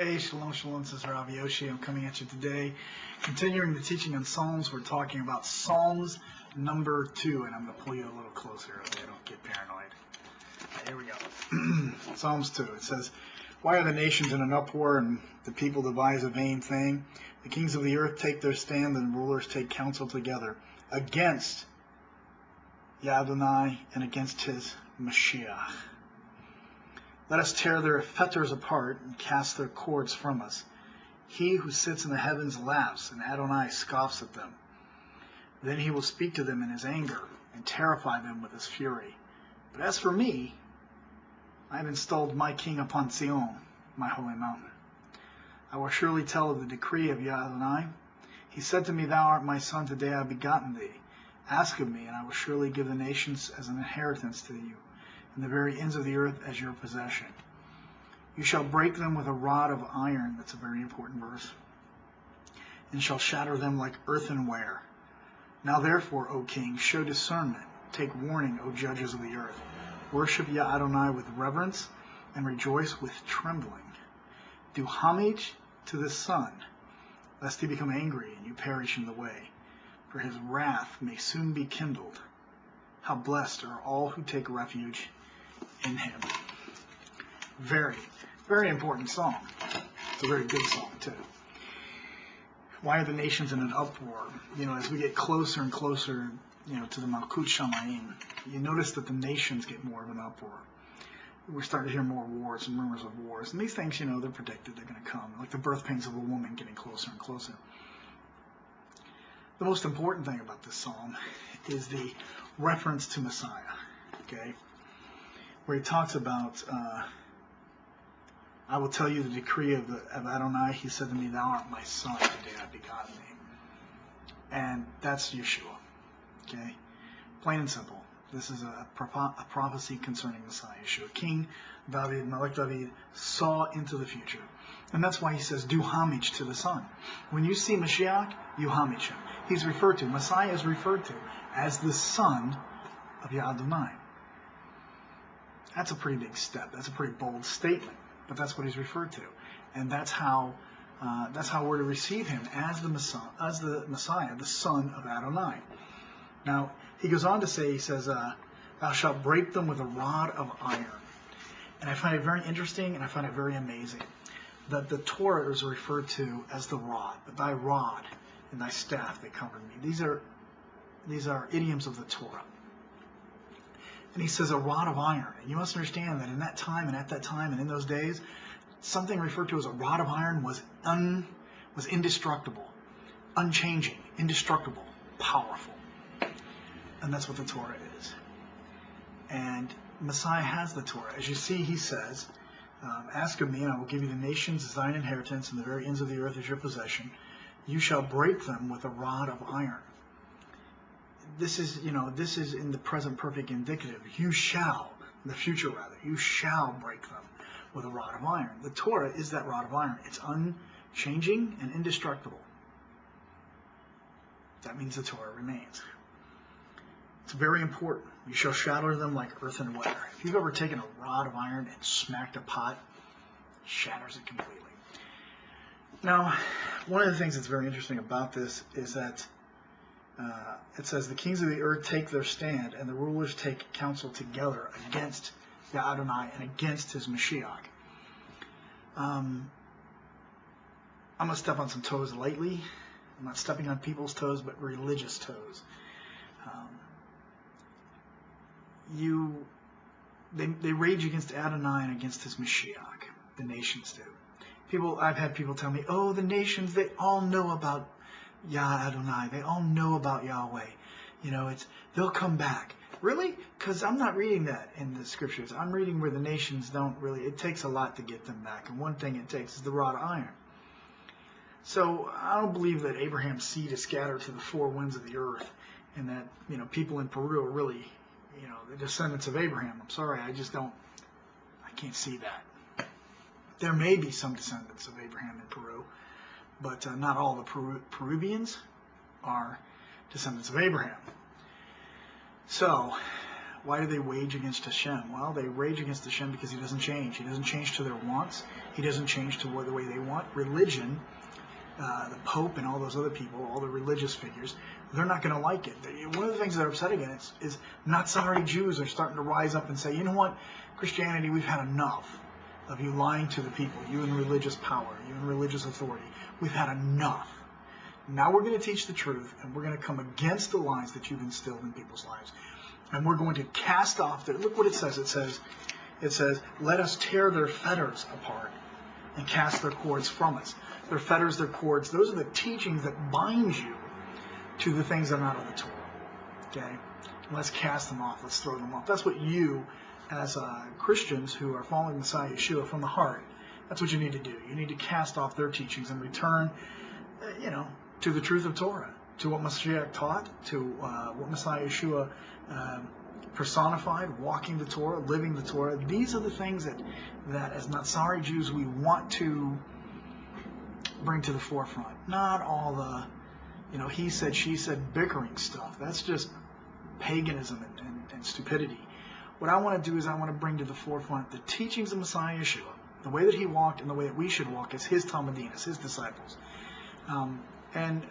Hey, shalom, shalom, this is Rav Yoshi. I'm coming at you today. Continuing the teaching on Psalms, we're talking about Psalms number 2, and I'm going to pull you a little closer so I don't get paranoid. Here we go. Psalms 2. It says, "Why are the nations in an uproar and the people devise a vain thing? The kings of the earth take their stand and rulers take counsel together against Adonai and against his Mashiach. Let us tear their fetters apart and cast their cords from us. He who sits in the heavens laughs, and Adonai scoffs at them. Then he will speak to them in his anger and terrify them with his fury. But as for me, I have installed my king upon Zion, my holy mountain. I will surely tell of the decree of Adonai. He said to me, Thou art my son, today I have begotten thee. Ask of me, and I will surely give the nations as an inheritance to you, and the very ends of the earth as your possession. You shall break them with a rod of iron," that's a very important verse, "and shall shatter them like earthenware. Now therefore, O king, show discernment, take warning, O judges of the earth. Worship Adonai with reverence, and rejoice with trembling. Do homage to the Son, lest he become angry and you perish in the way, for his wrath may soon be kindled. How blessed are all who take refuge in him." Very, very important song. It's a very good song too. Why are the nations in an uproar? As we get closer and closer, to the Malkut Shamayim, you notice that the nations get more of an uproar. We're starting to hear more wars and rumors of wars. And these things, they're predicted, they're going to come. Like the birth pains of a woman getting closer and closer. The most important thing about this psalm is the reference to Messiah, okay? Where he talks about, I will tell you the decree of Adonai. He said to me, Thou art my son, today I have begotten thee. And that's Yeshua, okay? Plain and simple. This is a prophecy concerning Messiah, Yeshua. King David, Melech David, saw into the future. And that's why he says, do homage to the Son. When you see Mashiach, you homage him. He's referred to, Messiah is referred to as the Son of Adonai. That's a pretty big step. That's a pretty bold statement. But that's what he's referred to. And that's how we're to receive him as the Messiah, the Son of Adonai. Now, he goes on to say, he says, Thou shalt break them with a rod of iron. And I find it very interesting and I find it very amazing that the Torah is referred to as the rod. But thy rod and thy staff, they covered me. These are idioms of the Torah. And he says a rod of iron. And you must understand that in that time and at that time and in those days, something referred to as a rod of iron was indestructible, unchanging, indestructible, powerful. And that's what the Torah is. And Messiah has the Torah. As you see, he says, Ask of me, and I will give you the nations as thine inheritance, and the very ends of the earth as your possession. You shall break them with a rod of iron. This is in the present perfect indicative. You shall, in the future rather, you shall break them with a rod of iron. The Torah is that rod of iron. It's unchanging and indestructible. That means the Torah remains. It's very important. You shall shatter them like earthenware. If you've ever taken a rod of iron and smacked a pot, it shatters it completely. Now, one of the things that's very interesting about this is that it says, the kings of the earth take their stand, and the rulers take counsel together against Adonai and against his Mashiach. I'm going to step on some toes lightly. I'm not stepping on people's toes, but religious toes. They rage against Adonai and against his Mashiach. The nations do. I've had people tell me, oh, the nations, they all know about Yah Adonai. They all know about Yahweh. They'll come back. Really? Because I'm not reading that in the scriptures. I'm reading where the nations don't really, it takes a lot to get them back. And one thing it takes is the rod of iron. So I don't believe that Abraham's seed is scattered to the four winds of the earth, and that people in Peru are really the descendants of Abraham. I'm sorry, I can't see that. There may be some descendants of Abraham in Peru, but not all the Peruvians are descendants of Abraham. So Why do they wage against Hashem? Well, they rage against Hashem because he doesn't change. He doesn't change to their wants. He doesn't change to the way they want. Religion, the Pope and all those other people, all the religious figures, they're not going to like it. One of the things they're upset against is Nazari Jews are starting to rise up and say, you know what, Christianity, we've had enough of you lying to the people, you in religious power, you in religious authority. We've had enough. Now we're going to teach the truth, and we're going to come against the lies that you've instilled in people's lives. And we're going to cast off their, look what it says. It says, let us tear their fetters apart and cast their cords from us. Their fetters, their cords, those are the teachings that bind you to the things that are not of the Torah. Okay? And let's cast them off. Let's throw them off. That's what you, as Christians who are following Messiah Yeshua from the heart, that's what you need to do. You need to cast off their teachings and return, to the truth of Torah, to what Mashiach taught, to what Messiah Yeshua personified, walking the Torah, living the Torah. These are the things that as Nazari Jews we want to bring to the forefront. Not all the, he said, she said, bickering stuff. That's just paganism and stupidity. What I want to do is I want to bring to the forefront the teachings of Messiah Yeshua, the way that he walked and the way that we should walk as his Talmudim, as his disciples. And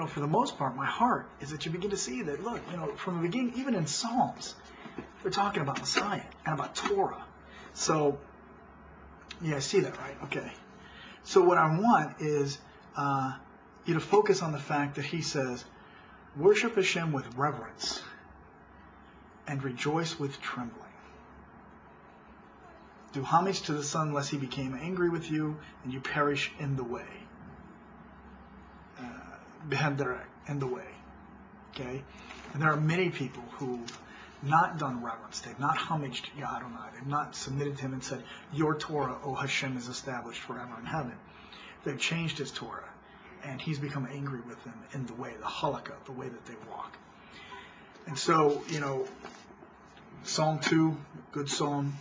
for the most part, my heart is that you begin to see that, look, from the beginning, even in Psalms, they're talking about Messiah and about Torah. So, yeah, I see that, right? Okay. So what I want is you to focus on the fact that he says, worship Hashem with reverence and rejoice with trembling. Do homage to the Son, lest he become angry with you and you perish in the way. In the way. Okay? And there are many people who've not done reverence. They've not homaged Adonai. They've not submitted to him and said, your Torah, O HaShem, is established forever in heaven. They've changed his Torah. And he's become angry with them in the way, the halakha, the way that they walk. And so, Psalm 2, good psalm.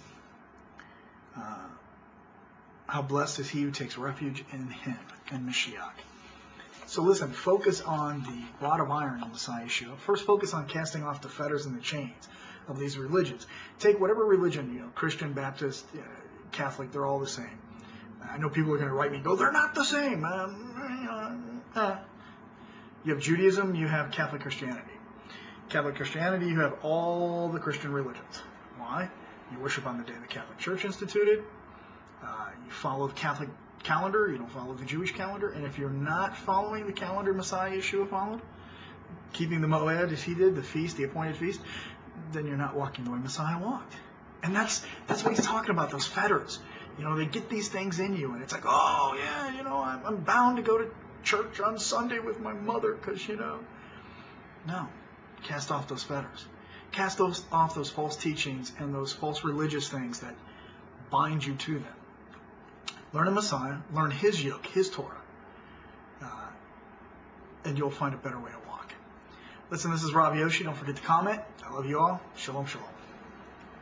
How blessed is he who takes refuge in him, in Mashiach. So listen, focus on the rod of iron of Messiah Yeshua. First, focus on casting off the fetters and the chains of these religions. Take whatever religion, Christian, Baptist, Catholic, they're all the same. I know people are going to write me and go, they're not the same. You have Judaism, you have Catholic Christianity. Catholic Christianity, you have all the Christian religions. Why? You worship on the day the Catholic Church instituted. You follow the Catholic calendar, you don't follow the Jewish calendar, and if you're not following the calendar Messiah Yeshua followed, keeping the Moed as he did, the feast, the appointed feast, then you're not walking the way Messiah walked. And that's what he's talking about, those fetters. They get these things in you, and it's like, oh yeah, I'm bound to go to church on Sunday with my mother because no, cast off those fetters. Cast off those false teachings and those false religious things that bind you to them. Learn a Messiah, learn his yoke, his Torah, and you'll find a better way to walk. Listen, this is Rav Yoshi. Don't forget to comment. I love you all. Shalom, shalom.